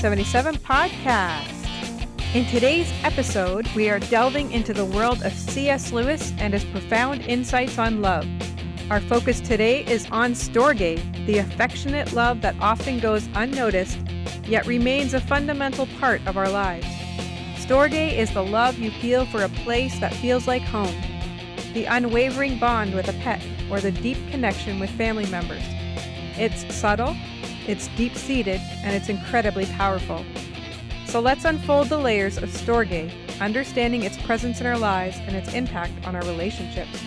77 podcast. In today's episode, we are delving into the world of C.S. Lewis and his profound insights on love. Our focus today is on Storge, the affectionate love that often goes unnoticed, yet remains a fundamental part of our lives. Storge is the love you feel for a place that feels like home, the unwavering bond with a pet, or the deep connection with family members. It's subtle, it's deep-seated, and it's incredibly powerful. So let's unfold the layers of Storge, understanding its presence in our lives and its impact on our relationships.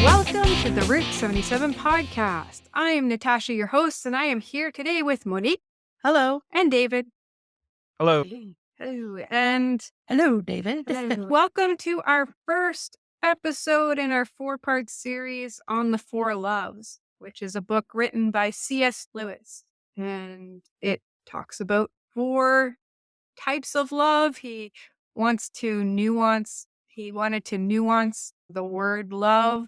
Welcome to the Route 77 podcast. I am Natasha, your host, and I am here today with Monique. Hello. And David. Hello. Hello. And Hello, David. welcome to our first episode in our 4-part series on the 4 Loves, which is a book written by C.S. Lewis. And it talks about 4 types of love. He wanted to nuance the word love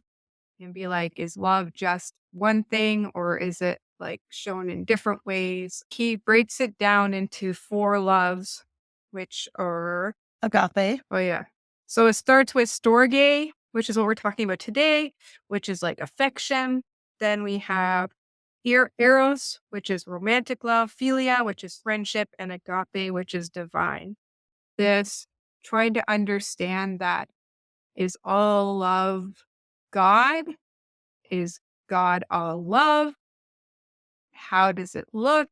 and be like, is love just one thing, or is it like shown in different ways? He breaks it down into 4 loves, which are Agape. Oh, yeah. So it starts with Storge, which is what we're talking about today, which is like affection. Then we have Eros, which is romantic love, Philia, which is friendship, and Agape, which is divine. This, trying to understand that, is all love God? Is God all love? How does it look?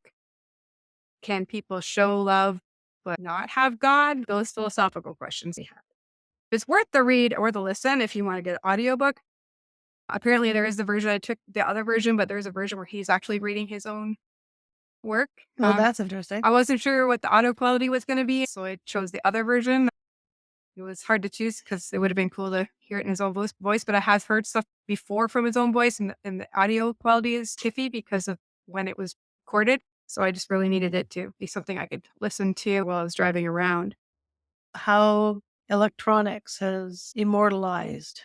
Can people show love but not have God? Those philosophical questions we have. It's worth the read or the listen if you want to get an audiobook. Apparently there is the version, I took the other version, but there's a version where he's actually reading his own work. Well, that's interesting. I wasn't sure what the audio quality was going to be, so I chose the other version. It was hard to choose because it would have been cool to hear it in his own voice, but I have heard stuff before from his own voice, and the audio quality is iffy because of when it was recorded. So I just really needed it to be something I could listen to while I was driving around. How electronics has immortalized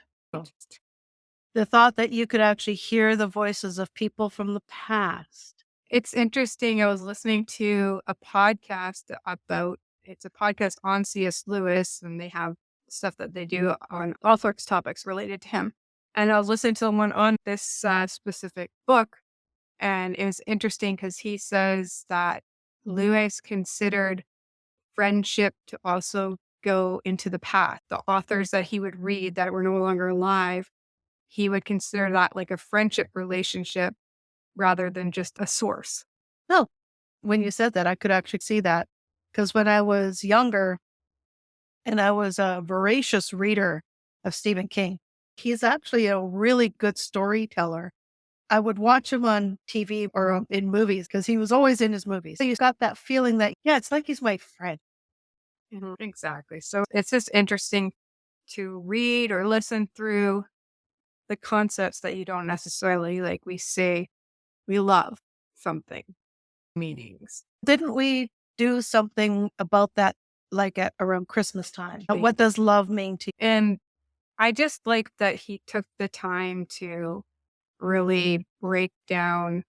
the thought that you could actually hear the voices of people from the past. It's interesting. I was listening to a podcast it's a podcast on C.S. Lewis, and they have stuff that they do on all sorts of topics related to him. And I was listening to someone on this specific book, and it was interesting because he says that Lewis considered friendship to also go into the past. The authors that he would read that were no longer alive, he would consider that like a friendship relationship rather than just a source. No, when you said that, I could actually see that. Because when I was younger and I was a voracious reader of Stephen King, he's actually a really good storyteller. I would watch him on TV or in movies because he was always in his movies. So he's got that feeling that, yeah, it's like he's my friend. Exactly. So it's just interesting to read or listen through the concepts that you don't necessarily, like we say, we love something, meanings. Didn't we do something about that like around Christmas time? What does love mean to you? And I just like that he took the time to really break down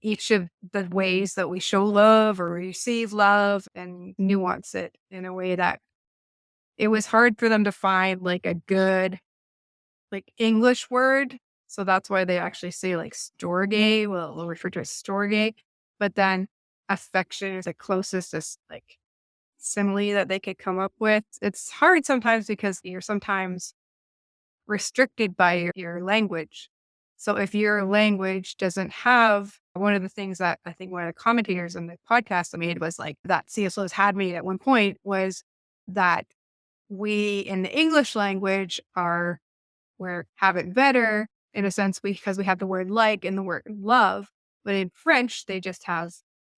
each of the ways that we show love or receive love and nuance it in a way that it was hard for them to find like a good like English word. So that's why they actually say like Storge. Well, they'll refer to it as Storge. But then affection is the closest like simile that they could come up with. It's hard sometimes because you're sometimes restricted by your language. So if your language doesn't have, one of the things that I think one of the commentators on the podcast I made was like that C.S. Lewis had made at one point was that we in the English language have it better in a sense because we have the word like and the word love, but in French they just have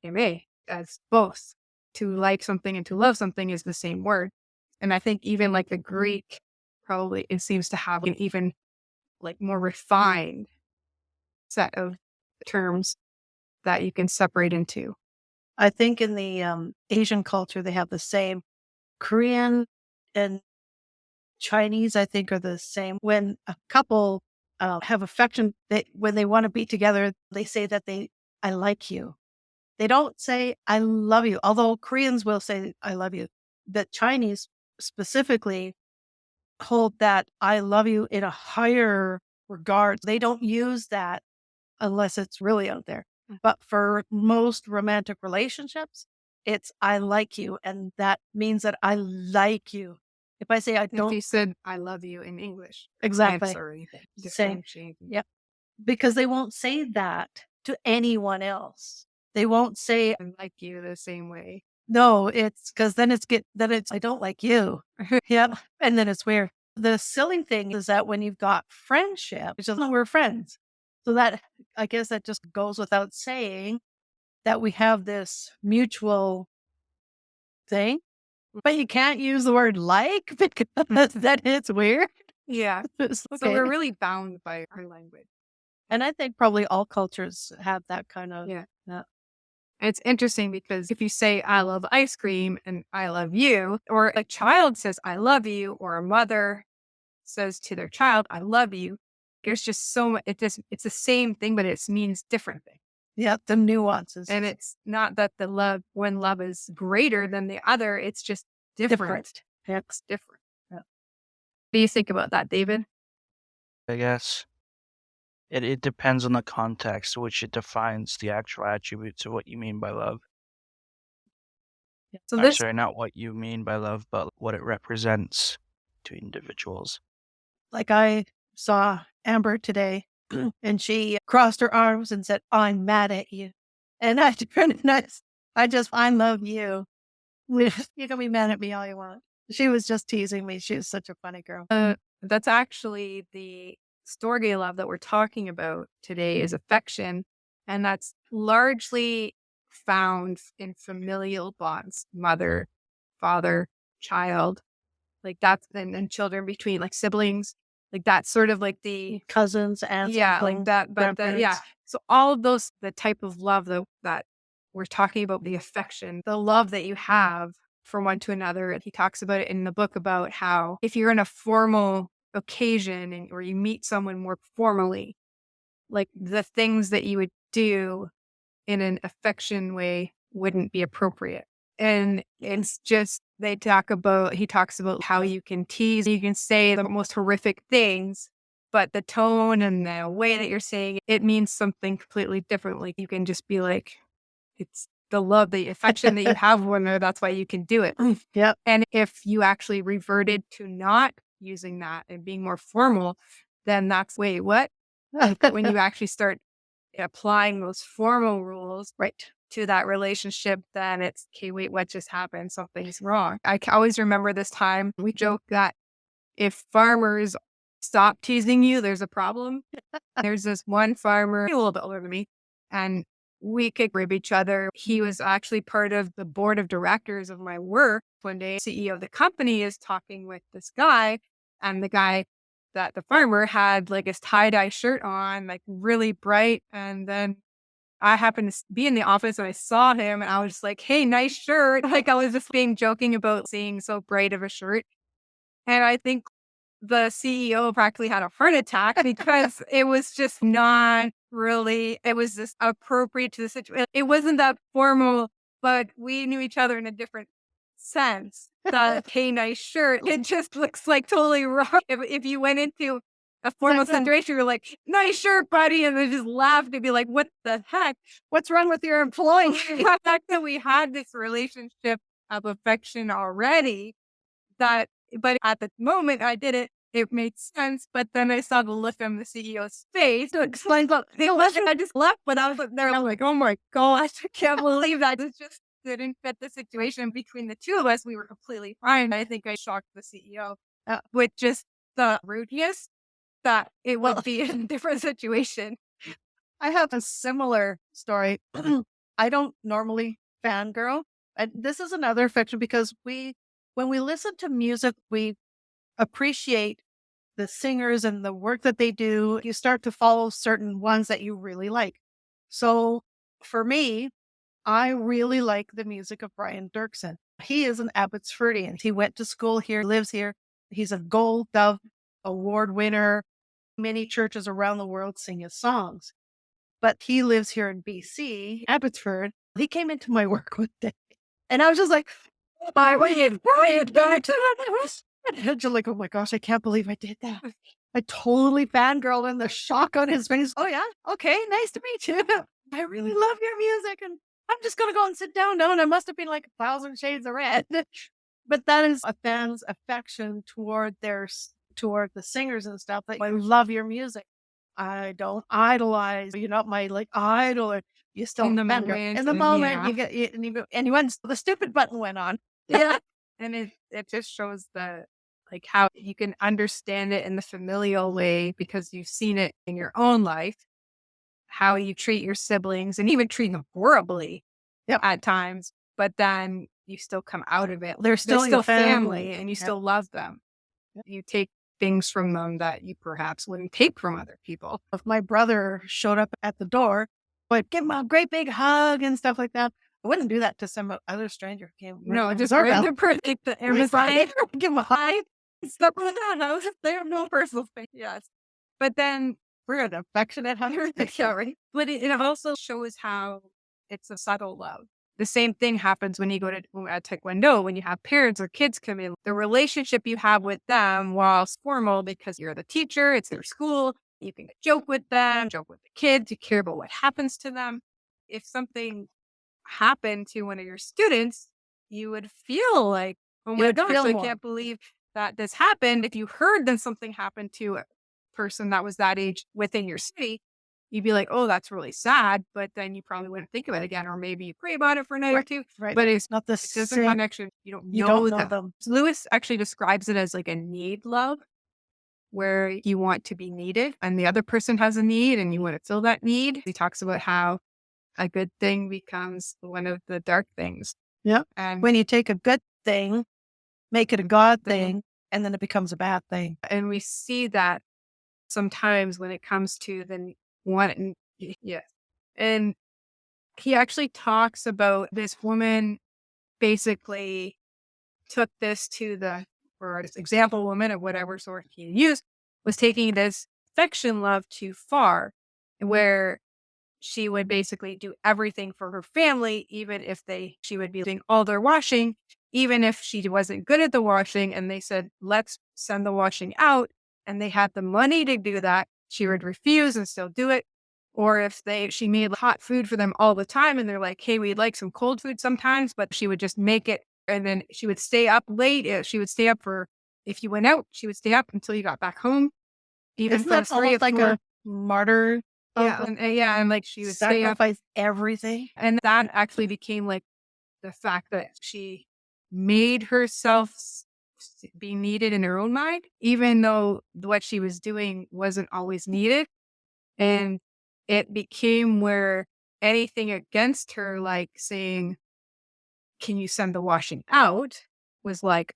aimer as both. To like something and to love something is the same word. And I think even like the Greek probably it seems to have an even like more refined set of terms that you can separate into. I think in the Asian culture, they have the same. Korean and Chinese, I think, are the same. When a couple have affection, when they want to be together, they say that they I like you. They don't say, I love you, although Koreans will say, I love you. The Chinese specifically hold that I love you in a higher regard. They don't use that unless it's really out there. But for most romantic relationships, it's I like you. And that means that I like you. If I say I If don't, you said I love you in English, exactly. answer anything, Say, differentiate. yep. Because they won't say that to anyone else. They won't say, I like you the same way. no, it's because then it's, I don't like you. Yep. And then it's weird. The silly thing is that when you've got friendship, it's just, no, we're friends. So that, I guess that just goes without saying that we have this mutual thing, but you can't use the word like because then it's weird. Yeah. It's So we're okay. really bound by our language. And I think probably all cultures have that kind of, Yeah. yeah. And it's interesting because if you say, I love ice cream and I love you, or a child says, I love you, or a mother says to their child, I love you, there's just so much, it's the same thing, but it means different thing. Yeah, the nuances. And it's not that one love is greater than the other, it's just different. Yeah. It's different. Yeah. What do you think about that, David? I guess it depends on the context, which it defines the actual attributes of what you mean by love. So Or this, sorry, not what you mean by love, but what it represents to individuals. Like I saw Amber today and she crossed her arms and said, I'm mad at you. And I turned and I love you. You can be mad at me all you want. She was just teasing me. She was such a funny girl. that's actually the Storge love that we're talking about today is affection. And that's largely found in familial bonds, mother, father, child, like that's, and children between like siblings, like that's sort of like the, Cousins, aunts, yeah, like uncles, that. But yeah. grandparents. So all of those, the type of love that we're talking about, the affection, the love that you have from one to another. He talks about it in the book about how if you're in a formal occasion or you meet someone more formally, like the things that you would do in an affection way wouldn't be appropriate. And it's just, he talks about how you can tease, you can say the most horrific things, but the tone and the way that you're saying it means something completely different. Like you can just be like, it's the love, the affection that you have for one another. That's why you can do it. Yep. And if you actually reverted to not using that and being more formal, then that's, wait, what? When you actually start applying those formal rules Right. to that relationship, then it's, okay, wait, what just happened? Something's wrong. Always remember this time we joke that if farmers stop teasing you, there's a problem. There's this one farmer, a little bit older than me, and we could rib each other. He was actually part of the board of directors of my work. One day, CEO of the company is talking with this guy, and the guy that the farmer had like his tie-dye shirt on, like really bright. And then I happened to be in the office and I saw him and I was just like, hey, nice shirt. Like I was just being joking about seeing so bright of a shirt. And I think the CEO practically had a heart attack because it was just not really, it was just appropriate to the situation. It wasn't that formal, but we knew each other in a different sense. The hey, nice shirt, it just looks like totally wrong. If you went into a formal situation, you're like, nice shirt, buddy. And they just laughed and be like, what the heck? What's wrong with your employee? The fact that we had this relationship of affection already, but at the moment I did it, it made sense. But then I saw the look on the CEO's face to explain what the lesson. I just left, but I was there. I'm like, oh my gosh, I can't believe that. It just didn't fit the situation between the two of us. We were completely fine. I think I shocked the CEO with just the rudeness that it would be in a different situation. I have a similar story. I don't normally fangirl. And this is another affection because when we listen to music, we appreciate the singers and the work that they do. You start to follow certain ones that you really like. So for me, I really like the music of Brian Dirksen. He is an Abbotsfordian. He went to school here, lives here. He's a Gold Dove Award winner. Many churches around the world sing his songs. but he lives here in BC, Abbotsford. He came into my work one day and I was just like, my way, back to the house. And you're like, oh my gosh, I can't believe I did that. I totally fangirled and the shock on his face. Oh yeah, okay, nice to meet you. I really love your music and I'm just going to go and sit down now. And I must have been like 1,000 shades of red. But that is a fan's affection toward toward the singers and stuff. Like, I love your music. I don't idolize. You're not my like idol. Or you still In the fangirl. moment, In the and moment, yeah. you get and you went. The stupid button went on. Yeah. And it just shows the like how you can understand it in the familial way because you've seen it in your own life, how you treat your siblings and even treat them horribly Yep. at times, but then you still come out of it. They're still your family and you Yep. still love them. Yep. You take things from them that you perhaps wouldn't take from other people. If my brother showed up at the door, I'd give him a great big hug and stuff like that. I wouldn't do that to some other stranger who came. No, just doorbell. random person. It was like, Give him a hug. stuff like that. They have no personal space. Yes. But then We're an affectionate hugger. yeah, right. But it also shows how it's a subtle love. The same thing happens when you go to Taekwondo, when you have parents or kids come in. The relationship you have with them, whilst formal because you're the teacher, it's their school, you can joke with them, joke with the kids, you care about what happens to them. If something happened to one of your students, you would feel like, oh my would gosh, feel I more. can't believe that this happened. If you heard that something happened to a person that was that age within your city, you'd be like, oh, that's really sad. But then you probably wouldn't think of it again. Or maybe you pray about it for a night or two. Right. But it's Not the it doesn't same. connection. You don't You know don't know them. them. Lewis actually describes it as like a need love, where you want to be needed and the other person has a need and you want to fill that need. He talks about how a good thing becomes one of the dark things. Yeah. And When you take a good thing, make it a God thing, and then it becomes a bad thing. and we see that sometimes when it comes to the one, yes. And he actually talks about this woman basically took this to the, or this example woman of whatever sort he used, was taking this affection love too far, where she would basically do everything for her family, even if she would be doing all their washing, even if she wasn't good at the washing. And they said, let's send the washing out. And they had the money to do that. She would refuse and still do it. Or if she made hot food for them all the time and they're like, hey, we'd like some cold food sometimes, but she would just make it. And then she would stay up late. She would stay up if you went out, she would stay up until you got back home. Even Isn't that almost like a martyr? Yeah, and like she would stay up, Sacrifice everything. and that actually became like the fact that she made herself be needed in her own mind, even though what she was doing wasn't always needed. And it became where anything against her, like saying, can you send the washing out, was like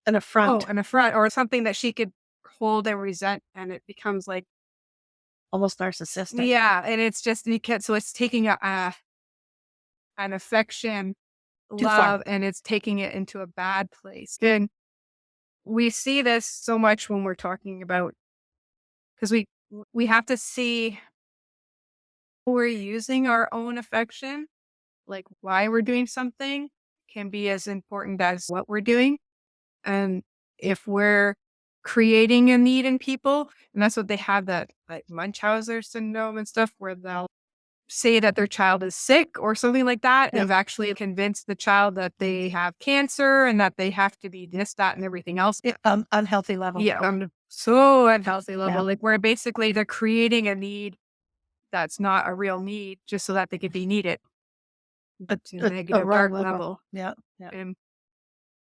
An affront. an affront or something that she could hold and resent. And it becomes like, Almost narcissistic. yeah, and it's just so it's taking an affection, Too far. love, and it's taking it into a bad place. And we see this so much when we're talking about, because we have to see we're using our own affection, like why we're doing something can be as important as what we're doing. And if we're creating a need in people, and that's what they have, that like Munchausen syndrome and stuff, where they'll say that their child is sick or something like that, and have actually convinced the child that they have cancer and that they have to be this, that, and everything else. Unhealthy level. Yeah, so unhealthy level, Yeah. like where basically they're creating a need that's not a real need just so that they could be needed. But to a negative wrong dark level. level. Yeah. And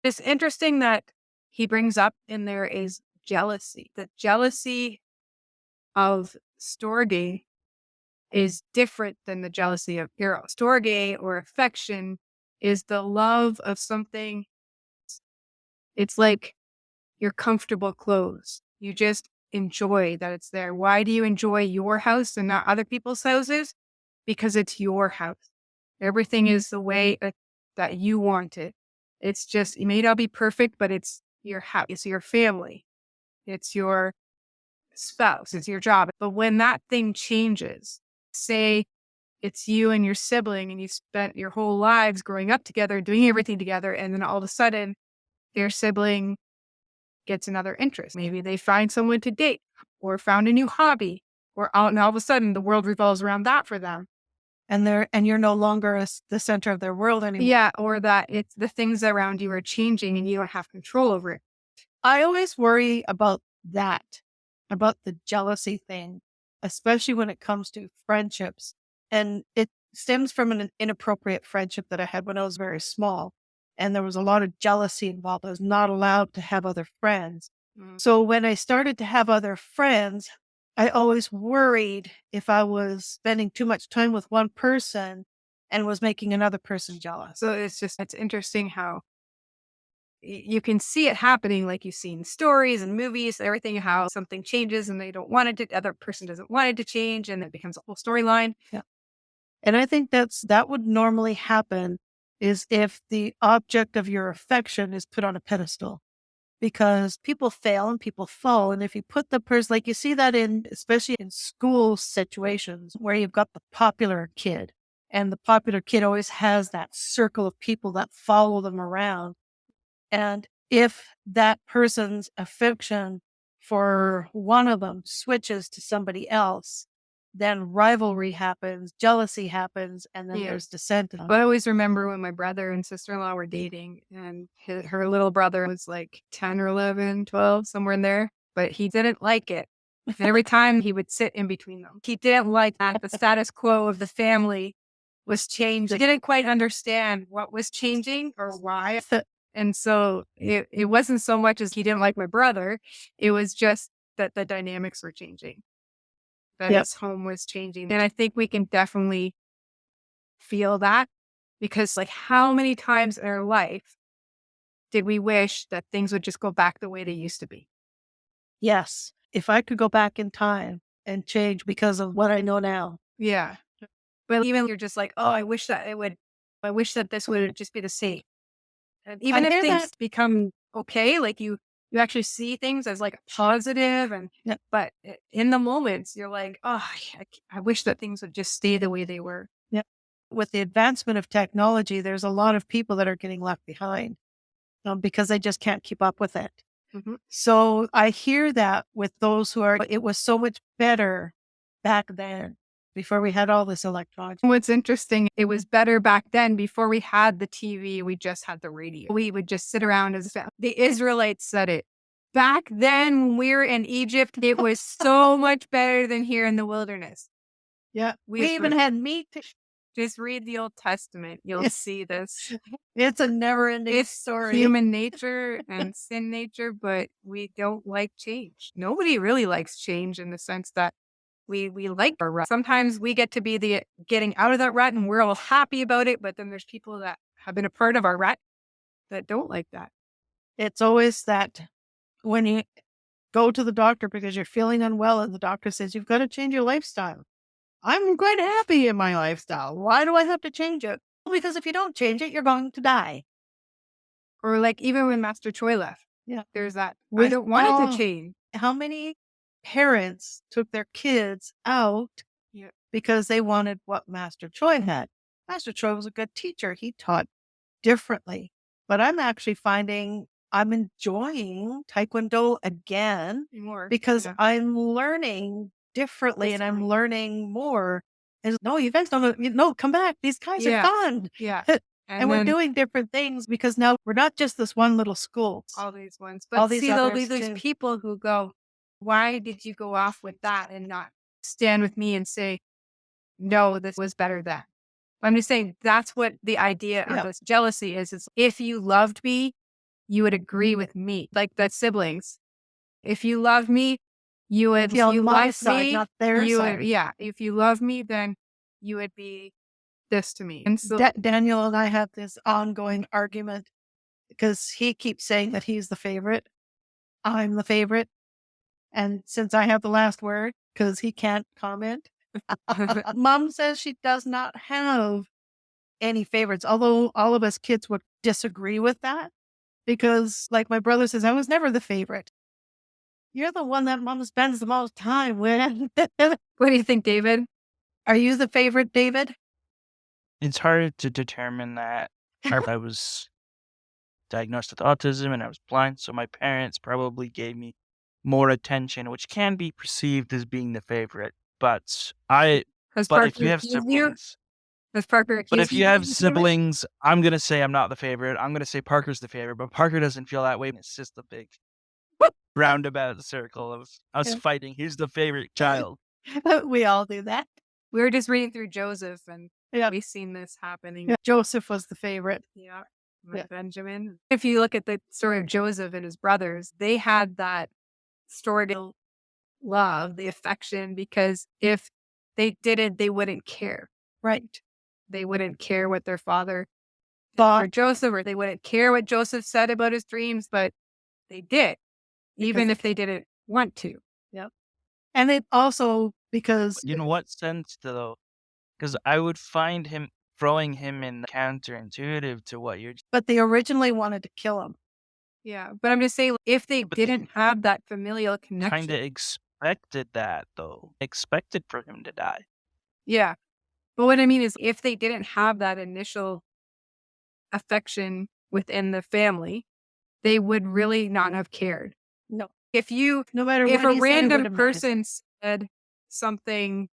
it's interesting that he brings up in there is jealousy. The jealousy of Storge is different than the jealousy of hero. Storge, or affection, is the love of something. It's like your comfortable clothes. You just enjoy that it's there. Why do you enjoy your house and not other people's houses? Because it's your house. Everything is the way that you want it. It's just, it may not be perfect, but it's your house. It's your family. It's your spouse. It's your job. But when that thing changes, Say it's you and your sibling and you spent your whole lives growing up together, doing everything together, and then all of a sudden your sibling gets another interest. Maybe they find someone to date or found a new hobby and all of a sudden the world revolves around that for them. And you're no longer the center of their world anymore. Yeah, or that it's the things around you are changing and you don't have control over it. I always worry about that, about the jealousy thing, especially when it comes to friendships. And it stems from an inappropriate friendship that I had when I was very small. And there was a lot of jealousy involved. I was not allowed to have other friends. So when I started to have other friends, I always worried if I was spending too much time with one person and was making another person jealous. So it's interesting how you can see it happening, like you see in stories and movies, everything, how something changes and they don't want it to, the other person doesn't want it to change, and it becomes a whole storyline. Yeah. And I think that would normally happen is if the object of your affection is put on a pedestal, because people fail and people fall. And if you put the person, like you see that especially in school situations where you've got the popular kid, and the popular kid always has that circle of people that follow them around. And if that person's affection for one of them switches to somebody else, then rivalry happens, jealousy happens, and then there's dissent. But I always remember when my brother and sister-in-law were dating, and her little brother was like 10 or 11, 12, somewhere in there, but he didn't like it. And every time he would sit in between them. He didn't like that the status quo of the family was changing. He didn't quite understand what was changing or why. And so it wasn't so much as he didn't like my brother. It was just that the dynamics were changing, that his home was changing. And I think we can definitely feel that, because like how many times in our life did we wish that things would just go back the way they used to be? Yes. If I could go back in time and change because of what I know now. Yeah. But even you're just like, oh, I wish that this would just be the same. And even if things become okay, like you actually see things as like positive, and but in the moments you're like, oh, I wish that things would just stay the way they were. Yeah. With the advancement of technology, there's a lot of people that are getting left behind because they just can't keep up with it. Mm-hmm. So I hear that with those it was so much better back then, before we had all this electronics. What's interesting, it was better back then before we had the TV, we just had the radio. We would just sit around as the Israelites said it. Back then, when we were in Egypt, it was so much better than here in the wilderness. Yeah. We even had meat. Just read the Old Testament. You'll see this. It's a never-ending story. Human nature and sin nature, but we don't like change. Nobody really likes change in the sense that we like our rut. Sometimes we get to be the getting out of that rut and we're all happy about it, but then there's people that have been a part of our rut that don't like that. It's always that when you go to the doctor because you're feeling unwell and the doctor says, you've got to change your lifestyle. I'm quite happy in my lifestyle. Why do I have to change it? Well, because if you don't change it, you're going to die. Or like even when Master Choi left. Yeah. There's that. I don't want it to change. How many parents took their kids out because they wanted what Master Choi had? Master Choi was a good teacher. He taught differently. But I'm actually finding I'm enjoying Taekwondo again because I'm learning differently and I'm learning more. And no, you guys don't, come back. These guys are fun. Yeah. And we're doing different things because now we're not just this one little school. All these ones. But see, there'll be these people who go, why did you go off with that and not stand with me and say, no, this was better than? I'm just saying that's what the idea of this jealousy is. If you loved me, you would agree with me. Like the siblings. If you love me, you would be on my side, not their side. If you love me, then you would be this to me. And so Daniel and I have this ongoing argument because he keeps saying that he's the favorite. I'm the favorite. And since I have the last word, because he can't comment, Mom says she does not have any favorites, although all of us kids would disagree with that. Because like my brother says, I was never the favorite. You're the one that Mom spends the most time with. What do you think, David? Are you the favorite, David? It's hard to determine that. I was diagnosed with autism and I was blind, so my parents probably gave me more attention, which can be perceived as being the favorite. But I Has but if you Parker have accused you? siblings Has Parker but accused if you you of have being the favorite? siblings, I'm gonna say I'm not the favorite. I'm gonna say Parker's the favorite, but Parker doesn't feel that way. It's just a big roundabout circle of us Yeah. fighting. Who's the favorite child? We all do that. We were just reading through Joseph, and Yeah. we've seen this happening. Yeah. Joseph was the favorite. Yeah. Yeah. Benjamin. If you look at the story of Joseph and his brothers, they had that stored love, the affection, because if they didn't, they wouldn't care. Right. They wouldn't care what their father Thought or Joseph, or they wouldn't care what Joseph said about his dreams, but they did, even because if they didn't want to. Yep. And it also because In what sense, though? Because I would find him throwing him in counterintuitive to what you're but they originally wanted to kill him. Yeah. But I'm just saying, if they But they didn't have that familial connection. kind of expected that, though. Expected for him to die. Yeah. But what I mean is, if they didn't have that initial affection within the family, they would really not have cared. No. If No matter if what a he said, it random wouldn't matter. person said something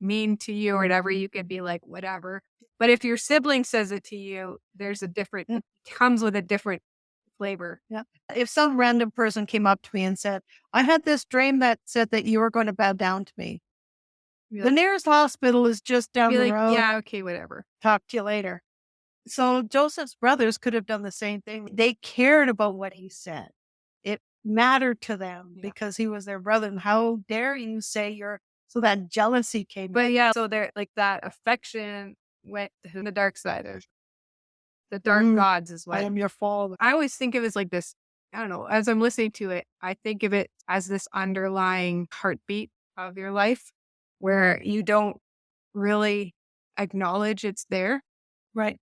mean to you or whatever, you could be like, whatever. But if your sibling says it to you, there's a different, Yeah. it comes with a different flavor. Yeah. If some random person came up to me and said, I had this dream that said that you were going to bow down to me. Be The like, nearest hospital is just down be the like, road. yeah, okay, whatever. Talk to you later. So Joseph's brothers could have done the same thing. They cared about what he said. It mattered to them because he was their brother. And how dare you say you're so that jealousy came But in. yeah, so they're like that affection went to the dark side of the dark gods is I what am your father. I always think of it as like this. I don't know. As I'm listening to it, I think of it as this underlying heartbeat of your life where you don't really acknowledge it's there, Right.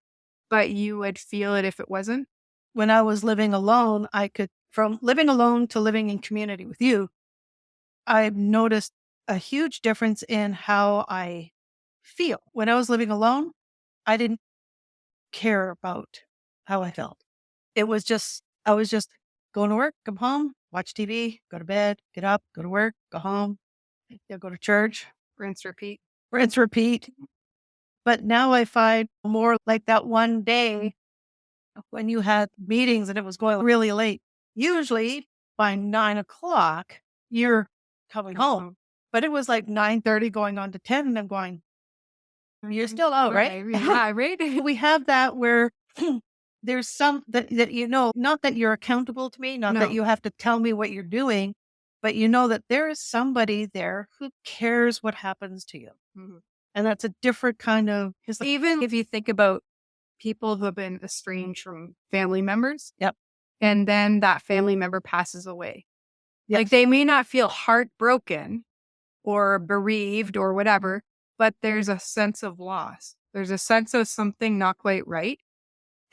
but you would feel it if it wasn't. When I was living alone, from living alone to living in community with you, I noticed a huge difference in how I feel. When I was living alone, I didn't care about how I felt. I was just going to work, come home, watch TV, go to bed, get up, go to work, go home, go to church, Rinse, repeat. rinse, repeat. But now I find more like that one day when you had meetings and it was going really late. Usually by 9 o'clock, you're coming home. But it was like 9:30 going on to 10 and I'm going, you're still out, right? Yeah, right. We have that where there's some that not that you're accountable to me, not that No. you have to tell me what you're doing, but you know that there is somebody there who cares what happens to you. Mhm. And that's a different kind of, it's like, Even if you think about people who have been estranged from family members, Yep. and then that family member passes away. Yes. Like they may not feel heartbroken or bereaved or whatever, but there's a sense of loss. There's a sense of something not quite right.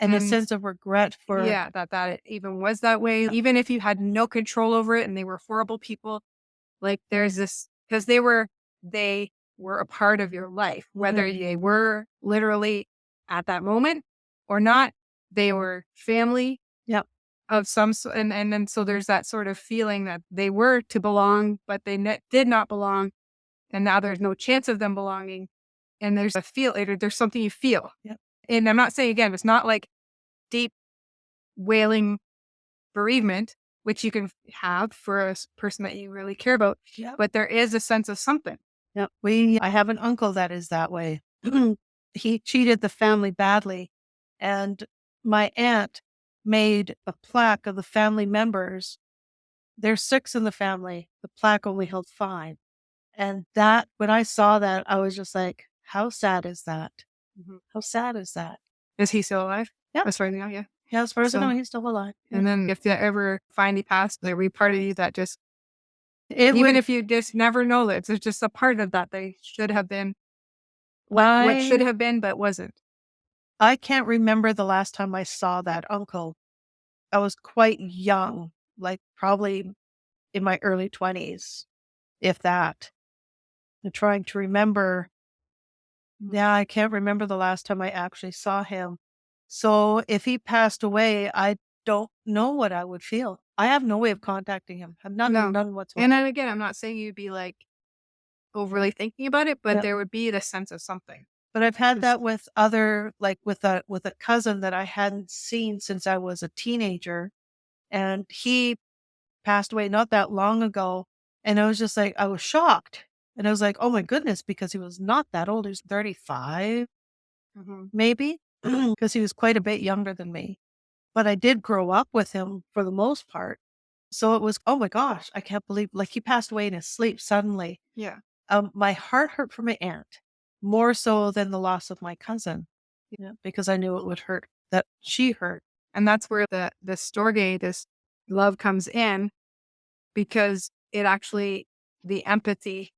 and a sense of regret for, Yeah, that it even was that way. Even if you had no control over it and they were horrible people, like there's this, because they were a part of your life, whether they were literally at that moment or not, they were family. Yep. Of some, and then so there's that sort of feeling that they were to belong, but they did not belong, and now there's no chance of them belonging, and there's there's something you feel. Yep. And I'm not saying again, it's not like deep wailing bereavement, which you can have for a person that you really care about, Yep. but there is a sense of something. Yep. I have an uncle that is that way. He cheated the family badly, and my aunt made a plaque of the family members. There's 6 in the family. The plaque only held 5. And that, when I saw that, I was just like, how sad is that? How sad is that? Is he still alive? Yeah. As far as I know, yeah. Yeah, as far as I So- know, he's still alive. And then if you ever find he passed, there will be part of you that just, It even would, if you just never know that, there's just a part of that they should have been, why, what should have been, but wasn't. I can't remember the last time I saw that uncle. I was quite young, like probably in my early 20s, if that. I'm trying to remember Yeah, I can't remember the last time I actually saw him. So if he passed away, I don't know what I would feel. I have no way of contacting him. I've No. none whatsoever. And then again, I'm not saying you'd be like overly thinking about it, but Yep. there would be the sense of something. But I've had Just- that with other, like with a cousin that I hadn't seen since I was a teenager, and he passed away not that long ago. And I was just like, I was shocked, and I was like, oh my goodness, because he was not that old. He was 35, Mhm. maybe, because he was quite a bit younger than me. But I did grow up with him for the most part. So it was, oh my gosh, I can't believe, like, he passed away in his sleep suddenly. Yeah. My heart hurt for my aunt more so than the loss of my cousin. Yeah, because I knew it would hurt, that she hurt. And that's where the Storge, this love comes in, because it actually, the empathy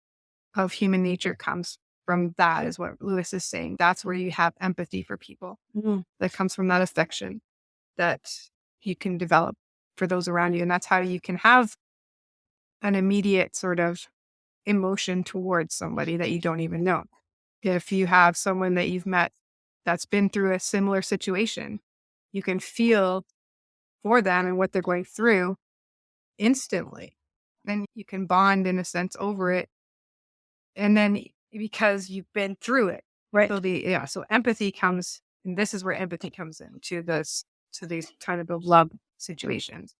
of human nature comes from that, is what Lewis is saying. That's where you have empathy for people. Mm. That comes from that affection that you can develop for those around you. And that's how you can have an immediate sort of emotion towards somebody that you don't even know. If you have someone that you've met that's been through a similar situation, you can feel for them and what they're going through instantly. And you can bond in a sense over it. And then because you've been through it. Right. So empathy comes, and this is where empathy comes in to these kind of love situations.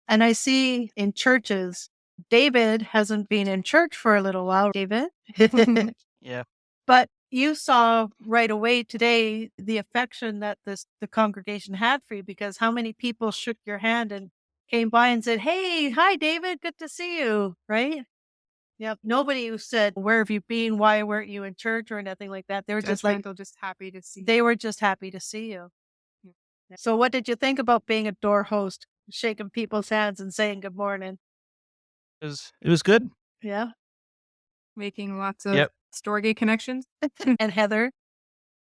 And I see in churches, David hasn't been in church for a little while, David. Yeah. But you saw right away today the affection that the congregation had for you, because how many people shook your hand and came by and said, "Hey, hi, David, good to see you." Right? Yep. Nobody who said, "Where have you been? Why weren't you in church?" or anything like that. They were just like, Judgmental, just happy to see. they were just happy to see you. Yeah. So, what did you think about being a door host, shaking people's hands and saying good morning? It was good. Yeah. Making lots of Yep. Storge connections. And Heather,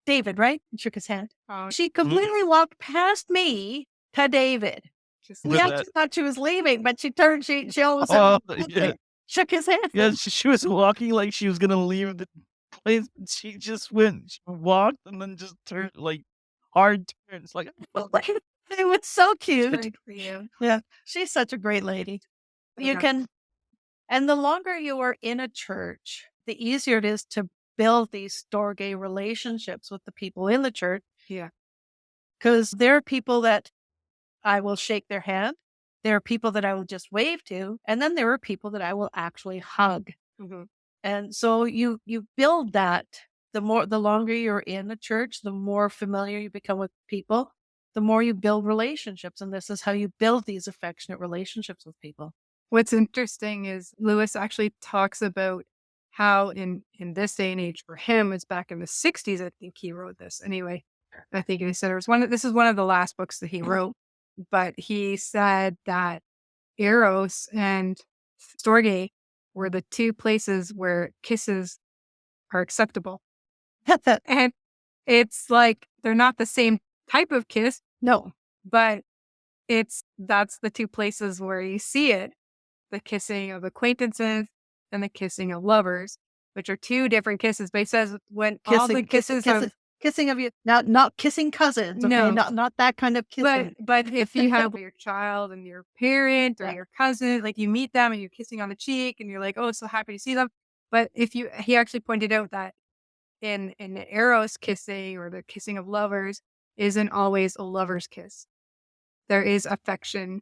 David, right? Shook his hand. Oh, She completely walked past me to David. just We Was actually that- thought she was leaving, but she turned, she all of a Oh, sudden yeah. shook his hand. Yeah, she was walking like she was gonna leave the place. She just went. She walked and then just turned like hard turns. Like It was so cute. great for you. Yeah. She's such a great lady. You Yeah. can, and the longer you are in a church, the easier it is to build these Storge relationships with the people in the church. Yeah. Because there are people that I will shake their hand. There are people that I will just wave to. And then there are people that I will actually hug. Mm-hmm. And so you build that. The longer you're in a church, the more familiar you become with people, the more you build relationships. And this is how you build these affectionate relationships with people. What's interesting is Lewis actually talks about how in this day and age for him, it's back in the 60s, I think he wrote this. Anyway, I think he said this is one of the last books that he wrote, but he said that Eros and Storge were the two places where kisses are acceptable. And it's like they're not the same type of kiss, No. but that's the two places where you see it. The kissing of acquaintances and the kissing of lovers, which are two different kisses. But he says when all the kisses of kissing of you, not kissing cousins. Okay? No. Not that kind of kissing. but if you have your child and your parent or Yeah. your cousin, like you meet them and you're kissing on the cheek and you're like, oh, so happy to see them. But he actually pointed out that in the Eros kissing or the kissing of lovers isn't always a lover's kiss. There is affection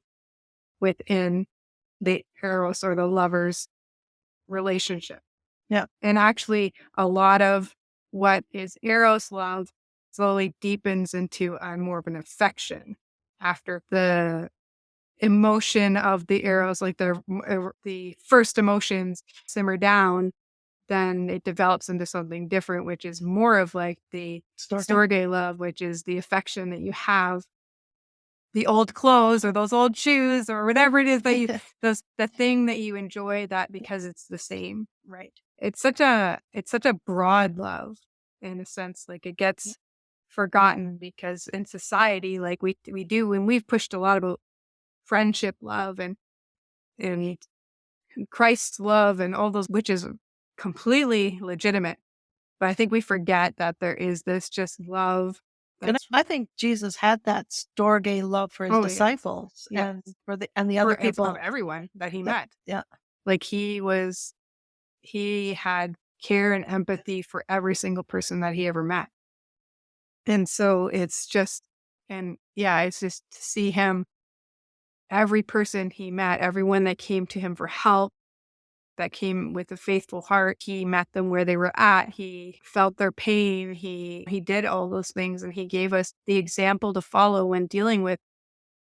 within the Eros or the lover's relationship. Yeah. And actually, a lot of what is Eros love slowly deepens into more of an affection after the emotion of the Eros, like the first emotions simmer down, then it develops into something different, which is more of like the Storge love, which is the affection that you have. The old clothes or those old shoes or whatever it is that you, the thing that you enjoy, that because it's the same. Right. It's such a broad love in a sense. Like it gets forgotten because in society, like we do, and we've pushed a lot about friendship love and Christ's love and all those, which is completely legitimate. But I think we forget that there is this just love. And I think Jesus had that Storge love for his Oh, yes. disciples Yes. and for the other people. Of everyone that he met. Yeah. Like he had care and empathy for every single person that he ever met. And so it's just to see him, every person he met, everyone that came to him for help, that came with a faithful heart, he met them where they were at. He felt their pain. He did all those things, and he gave us the example to follow when dealing with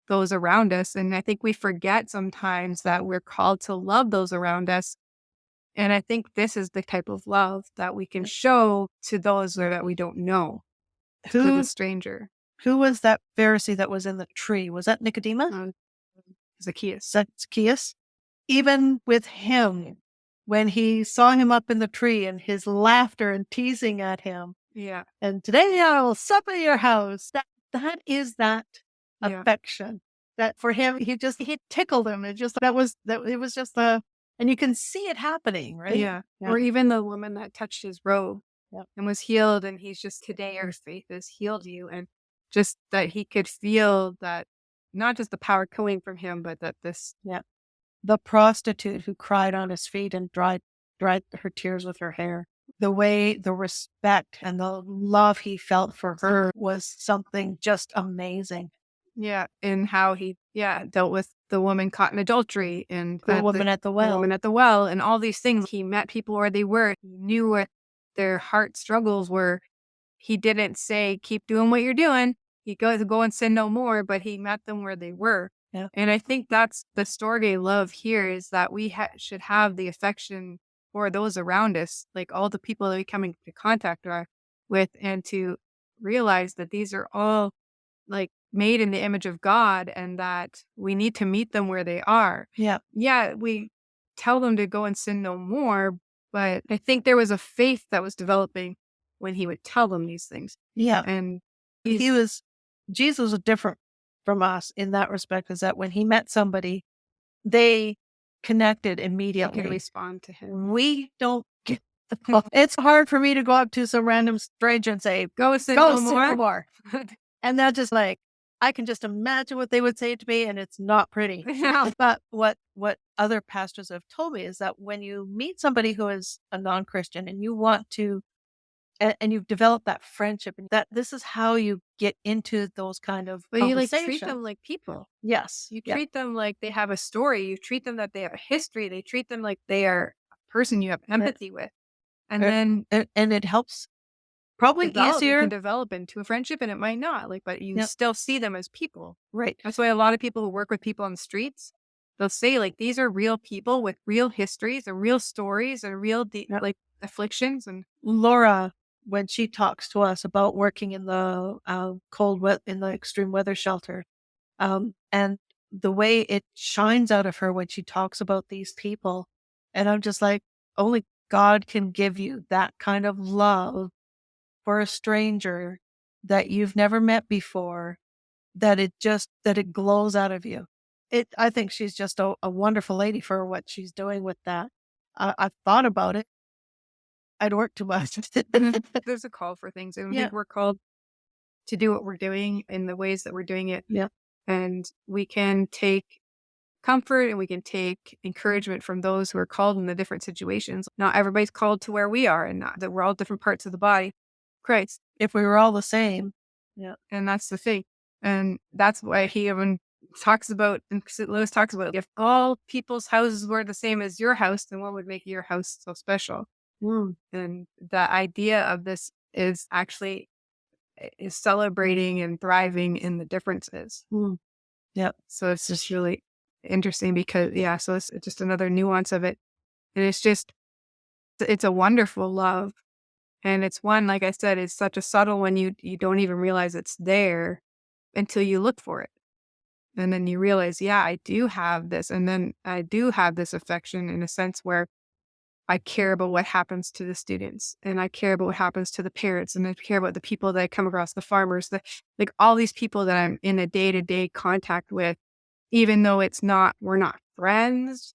those around us. And I think we forget sometimes that we're called to love those around us. And I think this is the type of love that we can show to those that we don't know, to the Who stranger. was that Pharisee that was in the tree? Was that Nicodemus? Zacchaeus. Zacchaeus? Even with him, when he saw him up in the tree and his laughter and teasing at him, Yeah. and today I will sup at your house. That is that Yeah. affection. That for him, he tickled him. It was just and you can see it happening, right? Yeah. Or even the woman that touched his robe and was healed, and he's just, today your faith has healed you. And just that he could feel that, not just the power coming from him, but that this. The prostitute who cried on his feet and dried her tears with her hair. The respect and the love he felt for her was something just amazing. Yeah. And how he, dealt with the woman caught in adultery, and The woman at the well. And all these things. He met people where they were. He knew what their heart struggles were. He didn't say, keep doing what you're doing. He goes, go and sin no more, but he met them where they were. Yeah. And I think that's the Storge love here, is that we should have the affection for those around us, like all the people that we come into contact with, and to realize that these are all like made in the image of God, and that we need to meet them where they are. Yeah. Yeah, we tell them to go and sin no more, but I think there was a faith that was developing when he would tell them these things. Yeah. And Jesus was different from us in that respect, is that when he met somebody, they connected immediately. Could respond to him. We don't get it's hard for me to go up to some random stranger and say, Go sin no no more. more. And that's just like, I can just imagine what they would say to me, and it's not pretty. But what other pastors have told me is that when you meet somebody who is a non-Christian and you want to, and you've developed that friendship, and that this is how you get into those kind of But you conversations. treat them like people. Yes. You treat them like they have a story. You treat them that they have a history. They treat them like they are a person you have empathy with. And then and it helps. Probably easier. You can develop into a friendship, and it might not. But you still see them as people. Right. That's why a lot of people who work with people on the streets, they'll say these are real people with real histories and real stories and real afflictions. And Laura, when she talks to us about working in the in the extreme weather shelter, and the way it shines out of her when she talks about these people, and I'm just like, only God can give you that kind of love for a stranger that you've never met before, that it glows out of you. I think she's just a wonderful lady for what she's doing with that. I've thought about it. I'd work too much. There's a call for things. And I think we're called to do what we're doing in the ways that we're doing it. Yeah. And we can take comfort and we can take encouragement from those who are called in the different situations. Not everybody's called to where we are, and not that we're all different parts of the body. Christ. If we were all the same. Yeah. And that's the thing. And that's why he even talks about, and Lewis talks about, if all people's houses were the same as your house, then what would make your house so special? And the idea of this is actually is celebrating and thriving in the differences. Yeah. So it's just really interesting because, so it's just another nuance of it. And it's a wonderful love. And it's one, like I said, it's such a subtle one. You don't even realize it's there until you look for it. And then you realize, I do have this. And then I do have this affection in a sense where I care about what happens to the students, and I care about what happens to the parents, and I care about the people that I come across, the farmers, all these people that I'm in a day-to-day contact with, even though we're not friends,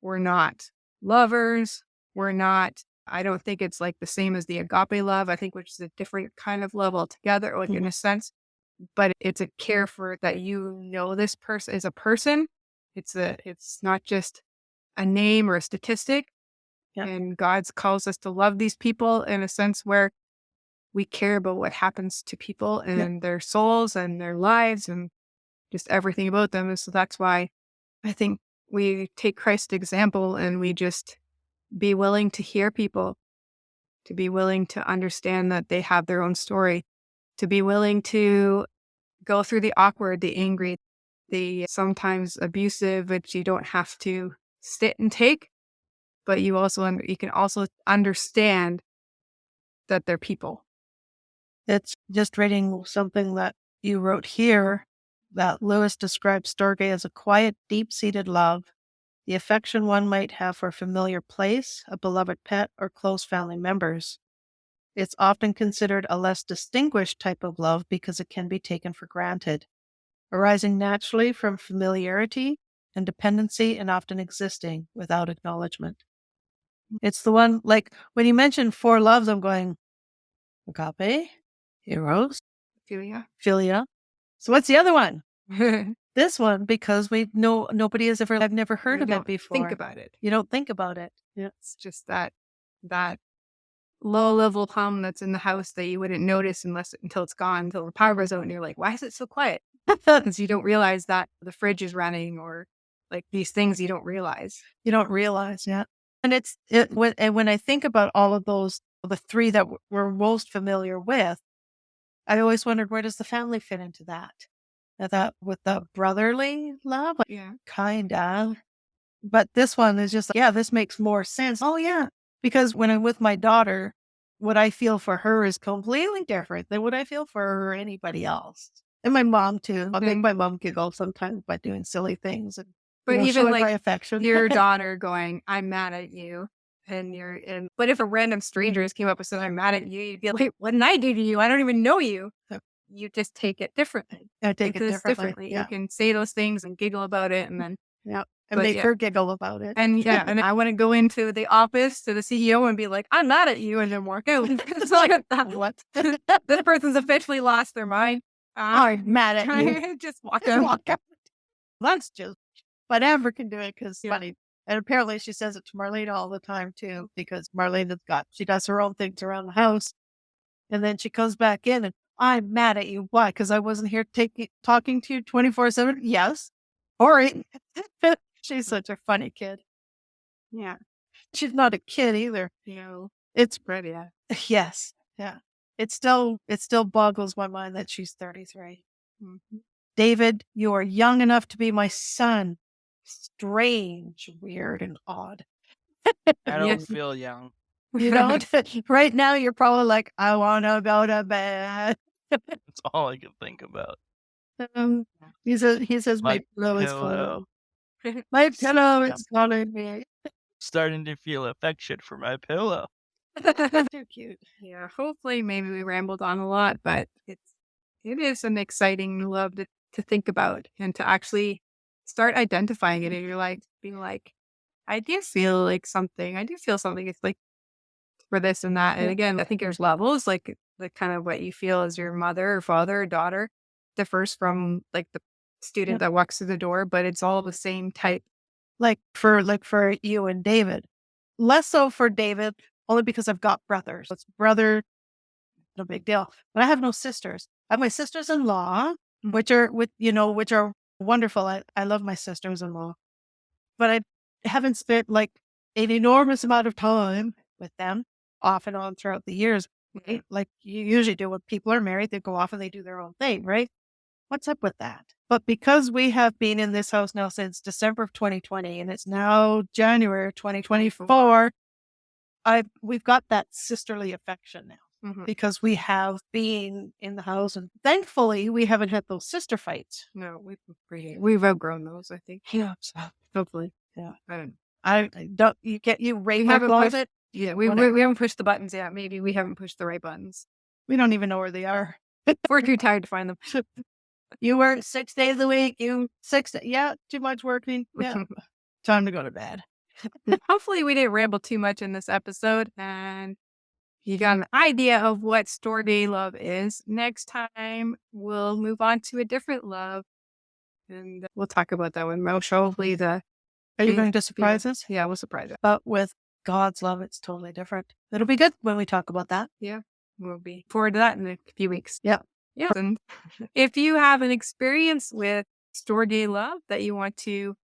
we're not lovers, we're not I don't think it's like the same as the agape love, I think, which is a different kind of love altogether, like in a sense. But it's a care for that this person is a person. It's not just a name or a statistic. Yeah. And God calls us to love these people in a sense where we care about what happens to people and their souls and their lives and just everything about them. And so that's why I think we take Christ's example and we just be willing to hear people, to be willing to understand that they have their own story, to be willing to go through the awkward, the angry, the sometimes abusive, which you don't have to sit and take, but you can also understand that they're people. It's just reading something that you wrote here that Lewis describes Storge as a quiet, deep-seated love, the affection one might have for a familiar place, a beloved pet, or close family members. It's often considered a less distinguished type of love because it can be taken for granted, arising naturally from familiarity and dependency and often existing without acknowledgement. It's the one, like when you mentioned four loves, I'm going, agape, eros, philia. So what's the other one? This one, because I've never heard of it before. Think about it. You don't think about it. Yeah. It's just that low level hum that's in the house that you wouldn't notice until it's gone, until the power goes out and you're like, why is it so quiet? Because you don't realize that the fridge is running or like these things you don't realize. You don't realize, yeah. And when I think about all of those, the three that we're most familiar with, I always wondered, where does the family fit into that? That with the brotherly love, kind of. But this one is just, this makes more sense. Oh, yeah. Because when I'm with my daughter, what I feel for her is completely different than what I feel for anybody else. And my mom, too. I'll make my mom giggle sometimes by doing silly things. But even like my affection. Your daughter going, I'm mad at you. But if a random stranger just came up and said, I'm mad at you, you'd be like, what did I do to you? I don't even know you. You just take it differently. I take it differently. Yeah. You can say those things and giggle about it and then. Yeah. And make her giggle about it. And and I want to go into the office to the CEO and be like, I'm mad at you, and then walk out. It's like, what? This person's officially lost their mind. I'm mad at you. Just walk out. That's just whatever can do it because it's funny. And apparently she says it to Marlene all the time too, because Marlene she does her own things around the house. And then she comes back in and I'm mad at you. Why? Because I wasn't here talking to you 24/7. Yes. Sorry. She's such a funny kid. Yeah. She's not a kid either. It's pretty. Yes. Yeah. It still boggles my mind that she's 33. Mm-hmm. David, you are young enough to be my son. Strange, weird, and odd. I don't feel young. You don't? Right now, you're probably like, I want to go to bed. That's all I can think about. He says, my pillow is full. My pillow is calling me. Starting to feel affection for my pillow. Too cute. Yeah, hopefully maybe we rambled on a lot, but it is an exciting love to think about and to actually start identifying it in your life, being like, I do feel like something. I do feel something. It's like for this and that. And again, I think there's levels, like kind of what you feel as your mother or father or daughter differs from like the student that walks through the door, but it's all the same type. Like for you and David, less so for David, only because I've got brothers. It's brother, no big deal. But I have no sisters. I have my sisters-in-law, which are wonderful. I love my sisters-in-law, but I haven't spent like an enormous amount of time with them off and on throughout the years. Right? Like you usually do when people are married, they go off and they do their own thing, right? What's up with that? But because we have been in this house now since December of 2020 and it's now January 2024, we've got that sisterly affection now because we have been in the house and thankfully we haven't had those sister fights. No, we've outgrown those, I think. Yeah. Hopefully. Yeah. I don't, you rave my closet? Yeah, we haven't pushed the buttons yet. Maybe we haven't pushed the right buttons. We don't even know where they are. We're too tired to find them. You work 6 days a week. Yeah, too much working. Yeah. Time to go to bed. Hopefully we didn't ramble too much in this episode and you got an idea of what Storge love is. Next time, we'll move on to a different love. And we'll talk about that one. Most hopefully Are you going to surprise us? Yeah, we'll surprise it. But with God's love, it's totally different. It'll be good when we talk about that. Yeah, we'll be forward to that in a few weeks. Yeah. Yeah. And if you have an experience with Storge love that you want to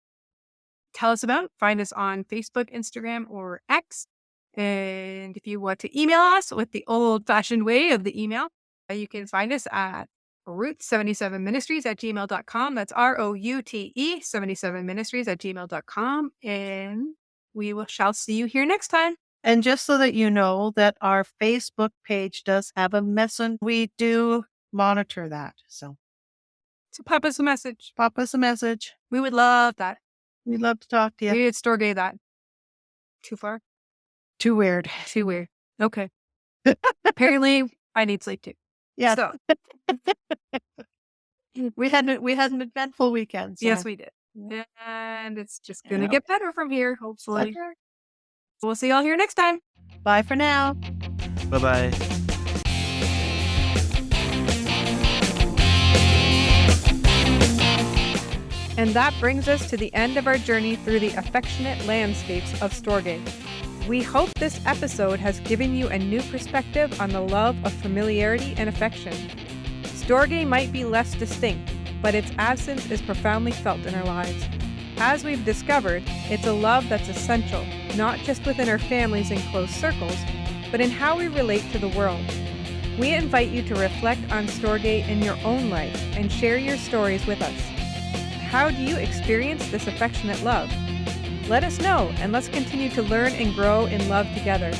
tell us about, find us on Facebook, Instagram, or X. And if you want to email us with the old-fashioned way of the email, you can find us at route77ministries@gmail.com. That's ROUTE 77ministries@gmail.com. And we shall see you here next time. And just so that you know that our Facebook page does have a message, we do monitor that. So pop us a message. pop us a message. We would love that. We'd love to talk to you. We would Storge that. Too far? Too weird. Too weird. Okay. Apparently, I need sleep too. Yeah. So. We had an eventful weekend. So. Yes, we did. And it's just going to get better from here, hopefully. Okay. We'll see y'all here next time. Bye for now. Bye-bye. And that brings us to the end of our journey through the affectionate landscapes of Storge. We hope this episode has given you a new perspective on the love of familiarity and affection. Storge might be less distinct, but its absence is profoundly felt in our lives. As we've discovered, it's a love that's essential, not just within our families and close circles, but in how we relate to the world. We invite you to reflect on Storge in your own life and share your stories with us. How do you experience this affectionate love? Let us know, and let's continue to learn and grow in love together.